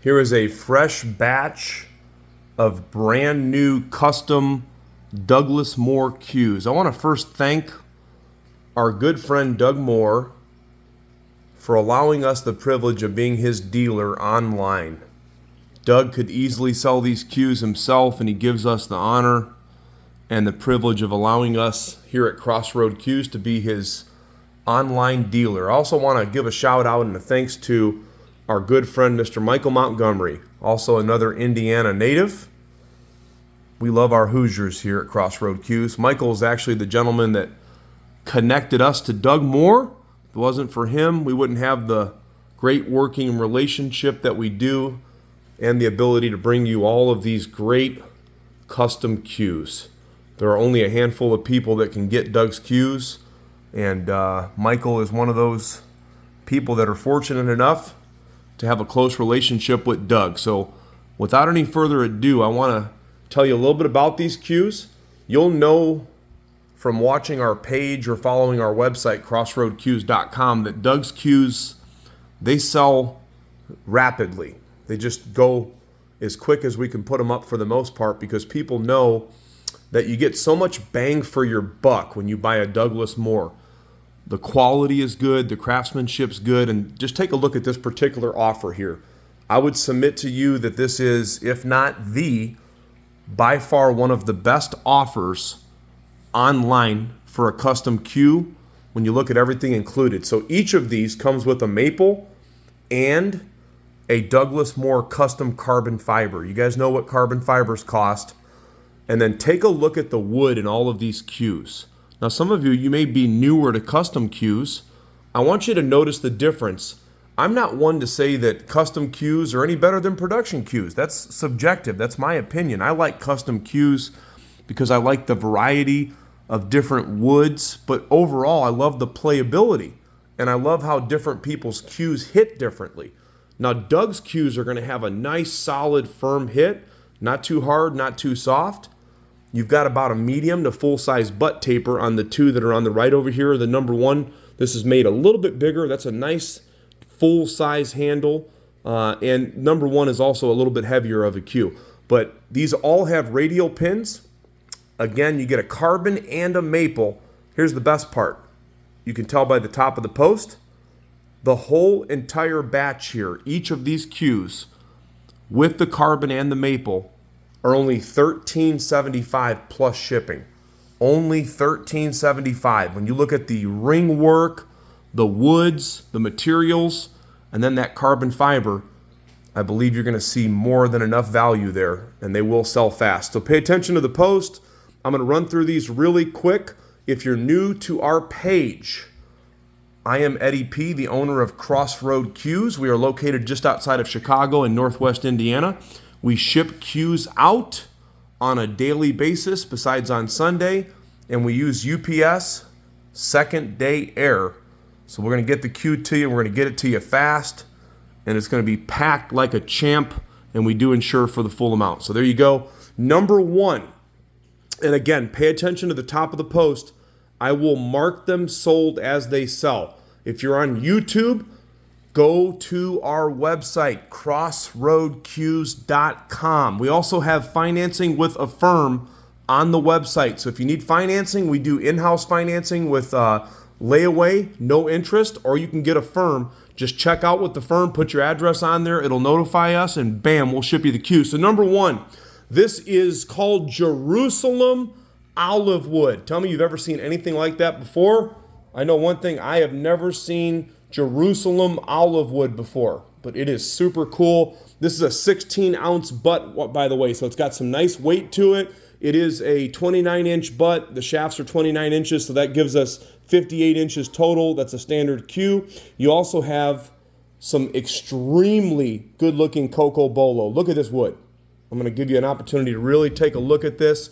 Here is a fresh batch of brand new custom Douglas Moore cues. I want to first thank our good friend Doug Moore for allowing us the privilege of being his dealer online. Doug could easily sell these cues himself, and he gives us the honor and the privilege of allowing us here at Crossroad Cues to be his online dealer. I also want to give a shout out and a thanks to our good friend Mr. Michael Montgomery, also another Indiana native. We love our Hoosiers here at Crossroad Cues. Michael is actually the gentleman that connected us to Doug Moore. If it wasn't for him, we wouldn't have the great working relationship that we do and the ability to bring you all of these great custom cues. There are only a handful of people that can get Doug's cues, and Michael is one of those people that are fortunate enough to have a close relationship with Doug. So without any further ado, I want to tell you a little bit about these cues. You'll know from watching our page or following our website, crossroadcues.com, that Doug's cues, they sell rapidly. They just go as quick as we can put them up for the most part, because people know that you get so much bang for your buck when you buy a Douglas Moore. The quality is good, the craftsmanship's good, and just take a look at this particular offer here. I would submit to you that this is, if not by far one of the best offers online for a custom cue when you look at everything included. So each of these comes with a maple and a Douglas Moore custom carbon fiber. You guys know what carbon fibers cost. And then take a look at the wood in all of these cues. Now, some of you may be newer to custom cues. I want you to notice the difference. I'm not one to say that custom cues are any better than production cues. That's subjective. That's my opinion. I like custom cues because I like the variety of different woods, but overall, I love the playability, and I love how different people's cues hit differently. Now, Doug's cues are going to have a nice, solid, firm hit, not too hard, not too soft. You've got about a medium to full-size butt taper on the two that are on the right over here. The number one, this is made a little bit bigger. That's a nice full-size handle. And number one is also a little bit heavier of a cue. But these all have radial pins. Again, you get a carbon and a maple. Here's the best part. You can tell by the top of the post. The whole entire batch here, each of these cues with the carbon and the maple, are only $13.75 plus shipping. Only $13.75. When you look at the ring work, the woods, the materials, and then that carbon fiber, I believe you're going to see more than enough value there, and they will sell fast. So pay attention to the post. I'm going to run through these really quick. If you're new to our page, I am Eddie P., the owner of Crossroad Cues. We are located just outside of Chicago in Northwest Indiana. We ship cues out on a daily basis besides on Sunday, and we use UPS second day air. So we're going to get the cue to you, we're going to get it to you fast, and it's going to be packed like a champ, and we do insure for the full amount. So there you go. Number one, and again, pay attention to the top of the post. I will mark them sold as they sell. If you're on YouTube, go to our website, crossroadcues.com. We also have financing with Affirm on the website. So if you need financing, we do in-house financing with layaway, no interest, or you can get Affirm. Just check out with the firm, put your address on there, it'll notify us, and bam, we'll ship you the cue. So number one, this is called Jerusalem Olivewood. Tell me you've ever seen anything like that before. I know one thing, I have never seen Jerusalem Olivewood before, but it is super cool. This is a 16-ounce butt, by the way, so it's got some nice weight to it. It is a 29-inch butt. The shafts are 29 inches, so that gives us 58 inches total. That's a standard cue. You also have some extremely good-looking Cocobolo. Look at this wood. I'm going to give you an opportunity to really take a look at this.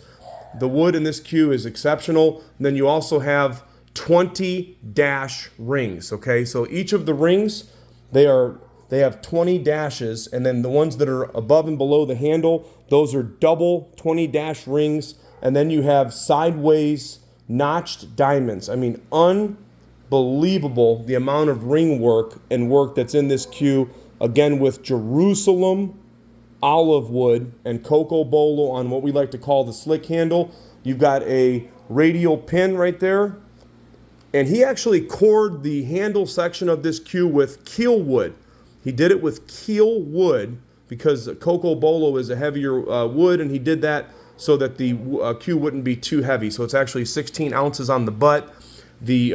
The wood in this cue is exceptional. And then you also have 20 dash rings, okay? So each of the rings, they have 20 dashes, and then the ones that are above and below the handle, those are double 20 dash rings, and then you have sideways notched diamonds. I mean, unbelievable the amount of ring work and work that's in this cue. again with Jerusalem Olivewood and Cocobolo on what we like to call the slick handle. You've got a radial pin right there. And he actually cored the handle section of this cue with keel wood. He did it with keel wood because Cocobolo is a heavier wood, and he did that so that the cue wouldn't be too heavy. So it's actually 16 ounces on the butt. The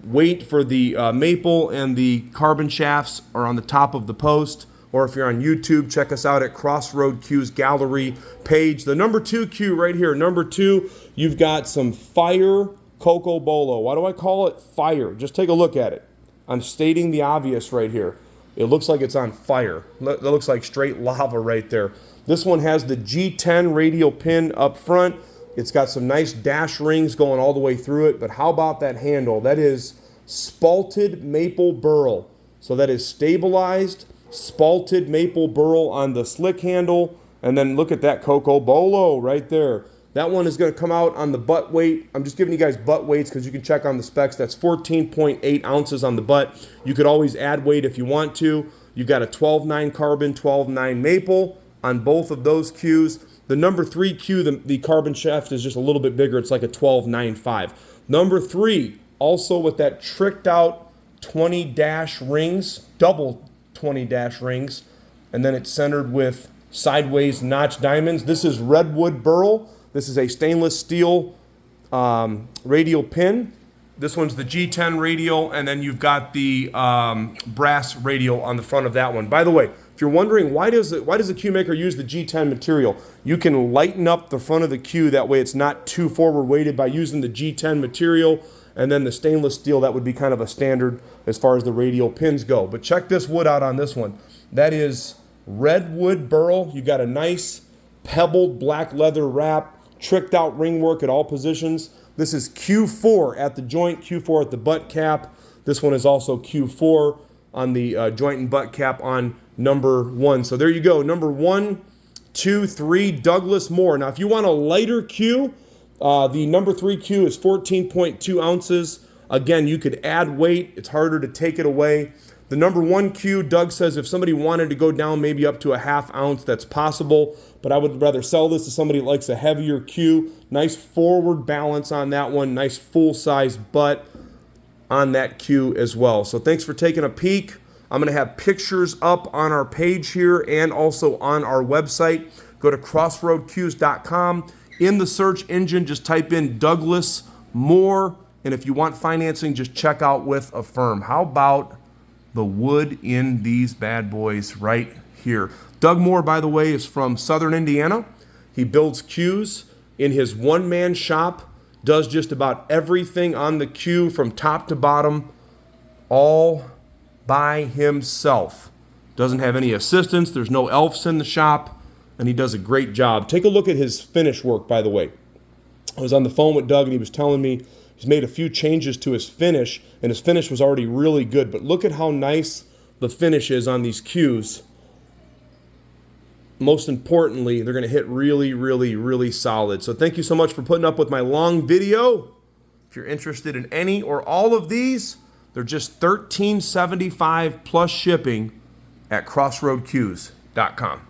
weight for the maple and the carbon shafts are on the top of the post. Or if you're on YouTube, check us out at Crossroad Cues Gallery page. The number 2 cue right here. Number 2, you've got some Fire Cocobolo. Why do I call it fire? Just take a look at it. I'm stating the obvious right here. It looks like it's on fire. That looks like straight lava right there. This one has the G10 radial pin up front. It's got some nice dash rings going all the way through it. But how about that handle? That is Spalted Maple Burl. So that is stabilized Spalted Maple Burl on the slick handle. And then look at that Cocobolo right there. That one is going to come out on the butt weight. I'm just giving you guys butt weights because you can check on the specs. That's 14.8 ounces on the butt. You could always add weight if you want to. You've got a 12.9 carbon, 12.9 maple on both of those cues. The number 3 cue, the carbon shaft is just a little bit bigger. It's like a 12.95. Number 3, also with that tricked out 20 dash rings, double 20 dash rings, and then it's centered with sideways notch diamonds. This is Redwood Burl. This is a stainless steel radial pin. This one's the G10 radial, and then you've got the brass radial on the front of that one. By the way, if you're wondering why does the cue maker use the G10 material, you can lighten up the front of the cue. That way it's not too forward weighted by using the G10 material, and then the stainless steel, that would be kind of a standard as far as the radial pins go. But check this wood out on this one. That is Redwood Burl. You got a nice pebbled black leather wrap, tricked out ring work at all positions. This is Q4 at the joint, Q4 at the butt cap. This one is also Q4 on the joint and butt cap on number 1. So there you go, number 1, 2, 3, Douglas Moore. Now if you want a lighter cue, the number 3 cue is 14.2 ounces. Again, you could add weight. It's harder to take it away. The number 1 cue, Doug says if somebody wanted to go down maybe up to a ½ ounce, that's possible. But I would rather sell this to somebody that likes a heavier cue. Nice forward balance on that one. Nice full-size butt on that cue as well. So thanks for taking a peek. I'm going to have pictures up on our page here and also on our website. Go to crossroadcues.com. In the search engine, just type in Douglas Moore. And if you want financing, just check out with a firm. How about the wood in these bad boys right here? Doug Moore, by the way, is from Southern Indiana. He builds cues in his one-man shop, does just about everything on the cue from top to bottom, all by himself. Doesn't have any assistants. There's no elves in the shop, and he does a great job. Take a look at his finish work, by the way. I was on the phone with Doug, and he was telling me he's made a few changes to his finish, and his finish was already really good. But look at how nice the finish is on these cues. Most importantly, they're going to hit really, really, really solid. So thank you so much for putting up with my long video. If you're interested in any or all of these, they're just $13.75 plus shipping at crossroadcues.com.